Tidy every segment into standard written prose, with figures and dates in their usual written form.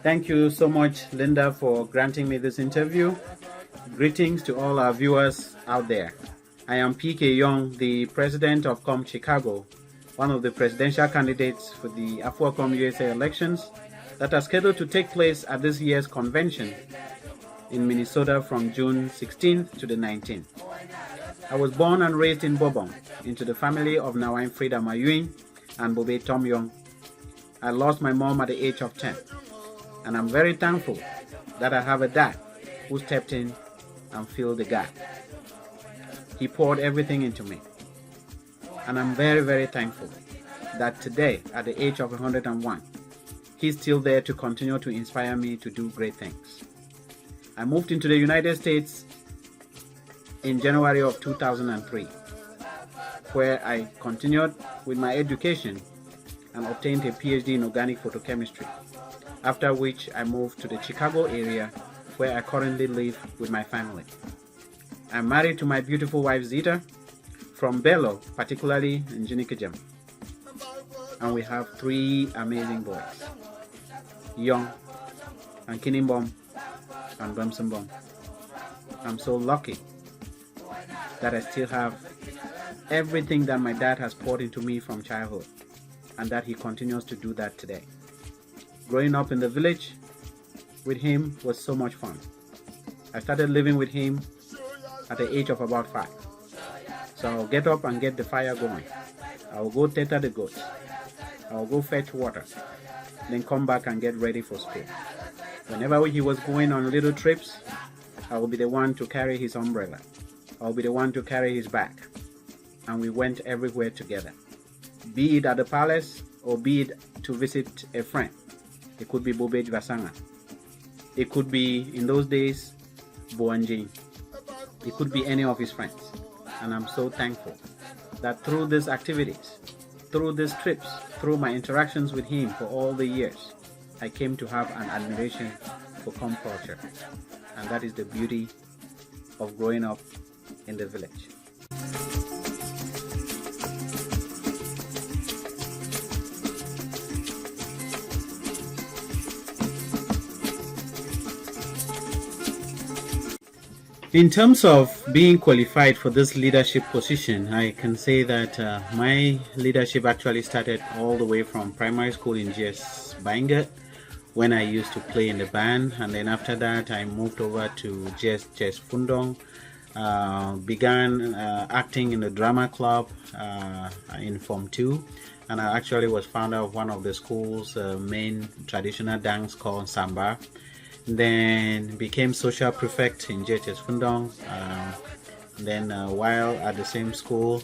Thank you so much, Linda, for granting me this interview. Greetings to all our viewers out there. I am PK Young, the president of COM Chicago, one of the presidential candidates for the AFUACOM USA elections that are scheduled to take place at this year's convention in Minnesota from June 16th to the 19th. I was born and raised in Bobong into the family of Nawine Frida Mayuin and Bobe Tom Young. I lost my mom at the age of 10, and I'm very thankful that I have a dad who stepped in and filled the gap. He poured everything into me, and I'm very, very thankful that today, at the age of 101, he's still there to continue to inspire me to do great things. I moved into the United States in January of 2003, where I continued with my education and obtained a PhD in organic photochemistry, after which I moved to the Chicago area, where I currently live with my family. I'm married to my beautiful wife Zita from Bello, particularly in Jinikajem, and we have 3 amazing boys, Young and Kinimbom and Bamsambom. I'm so lucky that I still have everything that my dad has poured into me from childhood, and that he continues to do that today. Growing up in the village with him was so much fun. I started living with him at the age of about 5. So I'll get up and get the fire going. I'll go tether the goats. I'll go fetch water, then come back and get ready for school. Whenever he was going on little trips, I will be the one to carry his umbrella. I'll be the one to carry his bag. And we went everywhere together, be it at the palace or be it to visit a friend. It could be Bobej Vasanga. It could be, in those days, Boanjing. It could be any of his friends. And I'm so thankful that through these activities, through these trips, through my interactions with him for all the years, I came to have an admiration for COM culture. And that is the beauty of growing up in the village. In terms of being qualified for this leadership position, I can say that my leadership actually started all the way from primary school in GS Baingat, when I used to play in the band, and then after that I moved over to GS Fundong, began acting in the drama club in Form 2, and I actually was founder of one of the school's main traditional dance called Samba. Then became social prefect in JHS Fundong. Then while at the same school,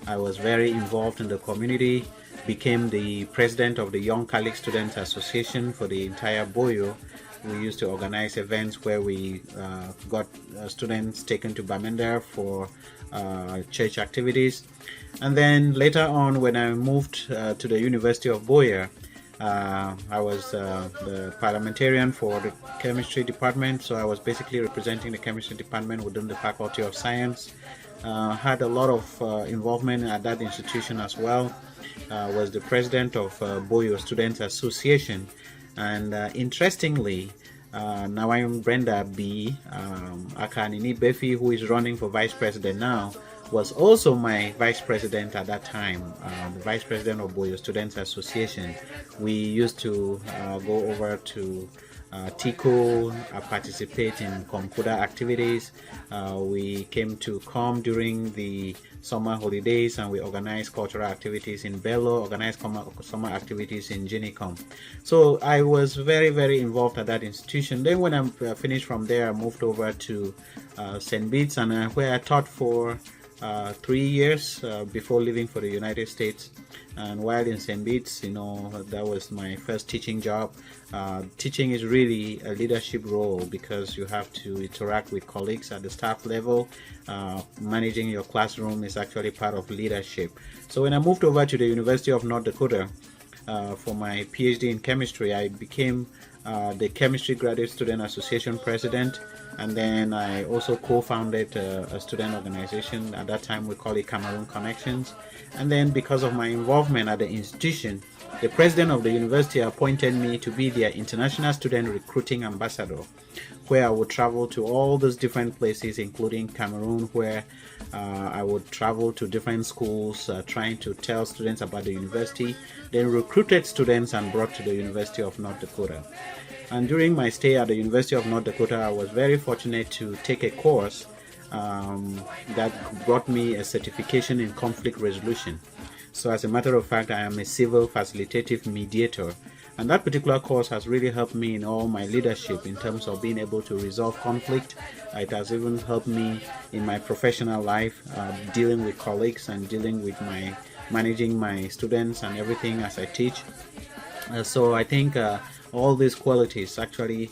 I was very involved in the community, became the president of the Young Catholic Students Association for the entire Boyo. We used to organize events where we got students taken to Bamenda for church activities. And then later on, when I moved to the University of Boyer, I was the parliamentarian for the chemistry department, so I was basically representing the chemistry department within the Faculty of Science. Had a lot of involvement at that institution as well. Was the president of Boyo Students Association, and interestingly, Nawine Brenda B. Akanini Befi, who is running for vice president now, was also my vice president at that time, the vice president of Boyo Students Association. We used to go over to TICO, participate in Kompuda activities. We came to COM during the summer holidays, and we organized cultural activities in Bello, organized summer activities in Jinicom. So I was very, very involved at that institution. Then when I finished from there, I moved over to St. Bede's, and where I taught for 3 years before leaving for the United States. And while in St. Bede's, that was my first teaching job. Teaching is really a leadership role because you have to interact with colleagues at the staff level. Managing your classroom is actually part of leadership. So when I moved over to the University of North Dakota for my PhD in chemistry, I became the Chemistry Graduate Student Association president, and then I also co-founded a student organization. At that time we call it Cameroon Connections. And then because of my involvement at the institution, The president of the university appointed me to be their international student recruiting ambassador, where I would travel to all those different places, including Cameroon, where I would travel to different schools, trying to tell students about the university, then recruited students and brought to the University of North Dakota. And during my stay at the University of North Dakota, I was very fortunate to take a course that brought me a certification in conflict resolution. So as a matter of fact, I am a civil facilitative mediator, and that particular course has really helped me in all my leadership in terms of being able to resolve conflict. It has even helped me in my professional life, dealing with colleagues and dealing with managing my students and everything as I teach. So I think all these qualities actually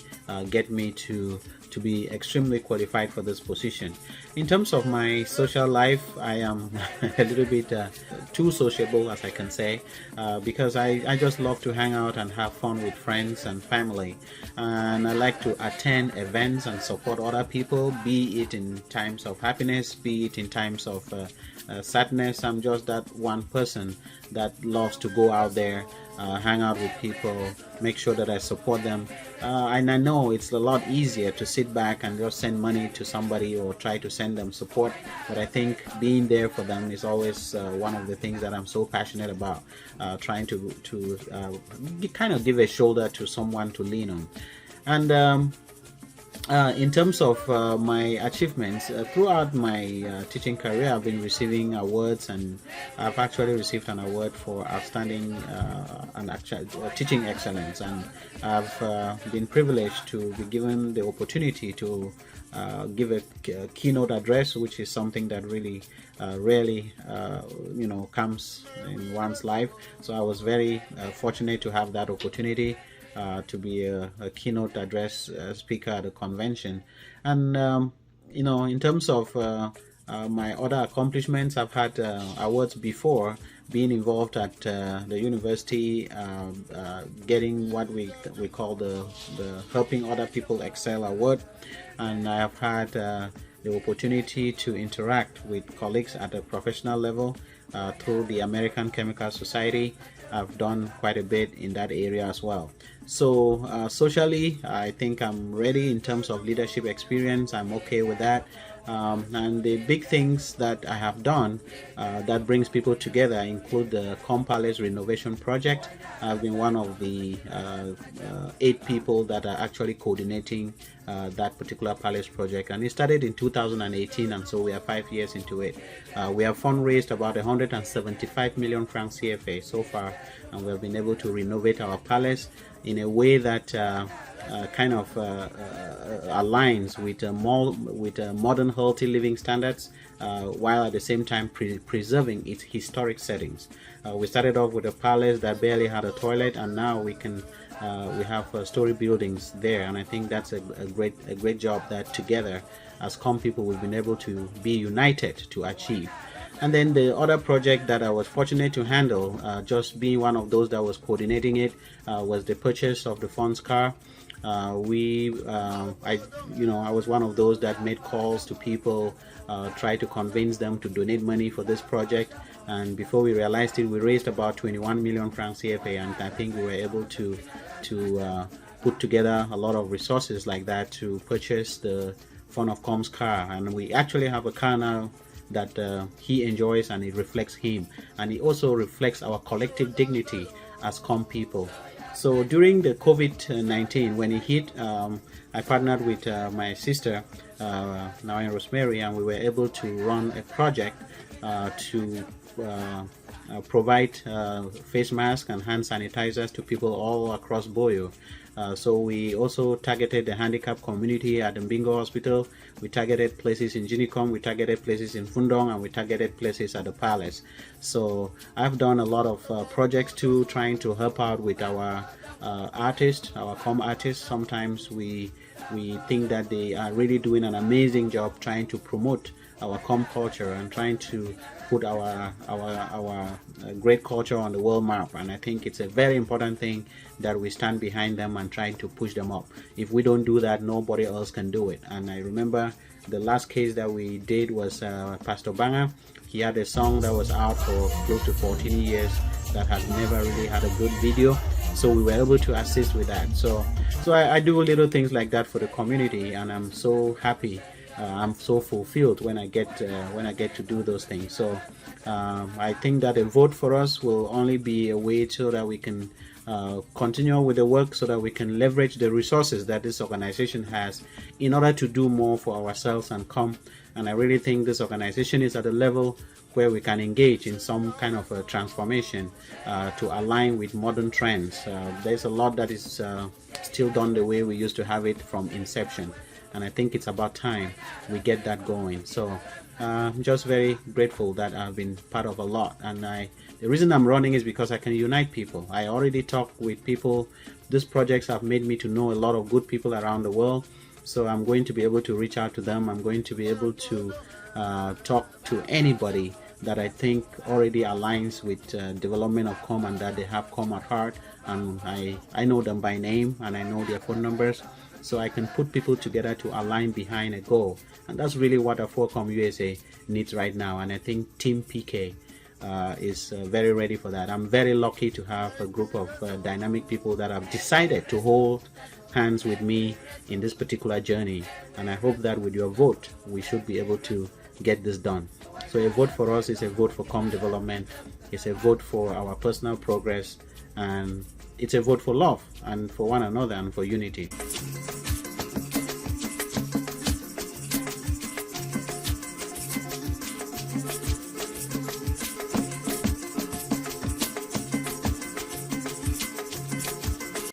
get me to be extremely qualified for this position. In terms of my social life, I am a little bit too sociable, as I can say, because I just love to hang out and have fun with friends and family, and I like to attend events and support other people, be it in times of happiness, be it in times of sadness. I'm just that one person that loves to go out there, hang out with people, make sure that I support them, and I know it's a lot easier to sit back and just send money to somebody or try to send them support, but I think being there for them is always one of the things that I'm so passionate about, trying to kind of give a shoulder to someone to lean on. And in terms of my achievements, throughout my teaching career, I've been receiving awards, and I've actually received an award for outstanding teaching excellence, and I've been privileged to be given the opportunity to give a keynote address, which is something that really rarely comes in one's life. So I was very fortunate to have that opportunity to be a keynote address speaker at a convention. And in terms of my other accomplishments, I've had awards before, being involved at the university, getting what we call the Helping Other People Excel Award, and I have had the opportunity to interact with colleagues at a professional level through the American Chemical Society. I've done quite a bit in that area as well. So socially, I think I'm ready. In terms of leadership experience, I'm okay with that. And the big things that I have done that brings people together include the Com Palace renovation project. I've been one of the 8 people that are actually coordinating that particular palace project, and it started in 2018, and so we are 5 years into it. We have fundraised about 175 million francs CFA so far, and we have been able to renovate our palace in a way that kind of aligns with modern healthy living standards, while at the same time preserving its historic settings. We started off with a palace that barely had a toilet, and now we have story buildings there, and I think that's a great job that together as Com people we've been able to be united to achieve. And then the other project that I was fortunate to handle, just being one of those that was coordinating it, was the purchase of the funds car. I was one of those that made calls to people, try to convince them to donate money for this project, and before we realized it, we raised about 21 million francs CFA, and I think we were able to put together a lot of resources like that to purchase the Fun of Com's car, and we actually have a car now that he enjoys, and it reflects him, and it also reflects our collective dignity as Com people. So during the COVID-19, when it hit, I partnered with my sister, now in Rosemary, and we were able to run a project to provide face masks and hand sanitizers to people all across Boyo. So we also targeted the handicapped community at the Mbingo Hospital. We targeted places in Ginicom, we targeted places in Fundong, and we targeted places at the Palace. So I've done a lot of projects too, trying to help out with our artists, our Com artists. Sometimes we think that they are really doing an amazing job trying to promote our Com culture and trying to put our great culture on the world map, and I think it's a very important thing that we stand behind them and trying to push them up. If we don't do that, nobody else can do it. And I remember the last case that we did was Pastor Banga. He had a song that was out for close to 14 years that has never really had a good video, so we were able to assist with that. So I do little things like that for the community, and I'm so happy. I'm so fulfilled when I get to do those things. So I think that a vote for us will only be a way so that we can continue with the work, so that we can leverage the resources that this organization has in order to do more for ourselves and come. And I really think this organization is at a level where we can engage in some kind of a transformation to align with modern trends. There's a lot that is still done the way we used to have it from inception, and I think it's about time we get that going. So I'm just very grateful that I've been part of a lot, and the reason I'm running is because I can unite people. I already talk with people. These projects have made me to know a lot of good people around the world, so I'm going to be able to reach out to them. I'm going to be able to talk to anybody that I think already aligns with development of COM, and that they have COM at heart, and I know them by name and I know their phone numbers, so I can put people together to align behind a goal. And that's really what A4COM USA needs right now, and I think Team PK is very ready for that. I'm very lucky to have a group of dynamic people that have decided to hold hands with me in this particular journey, and I hope that with your vote we should be able to get this done. So a vote for us is a vote for COM development, it's a vote for our personal progress, and it's a vote for love and for one another and for unity.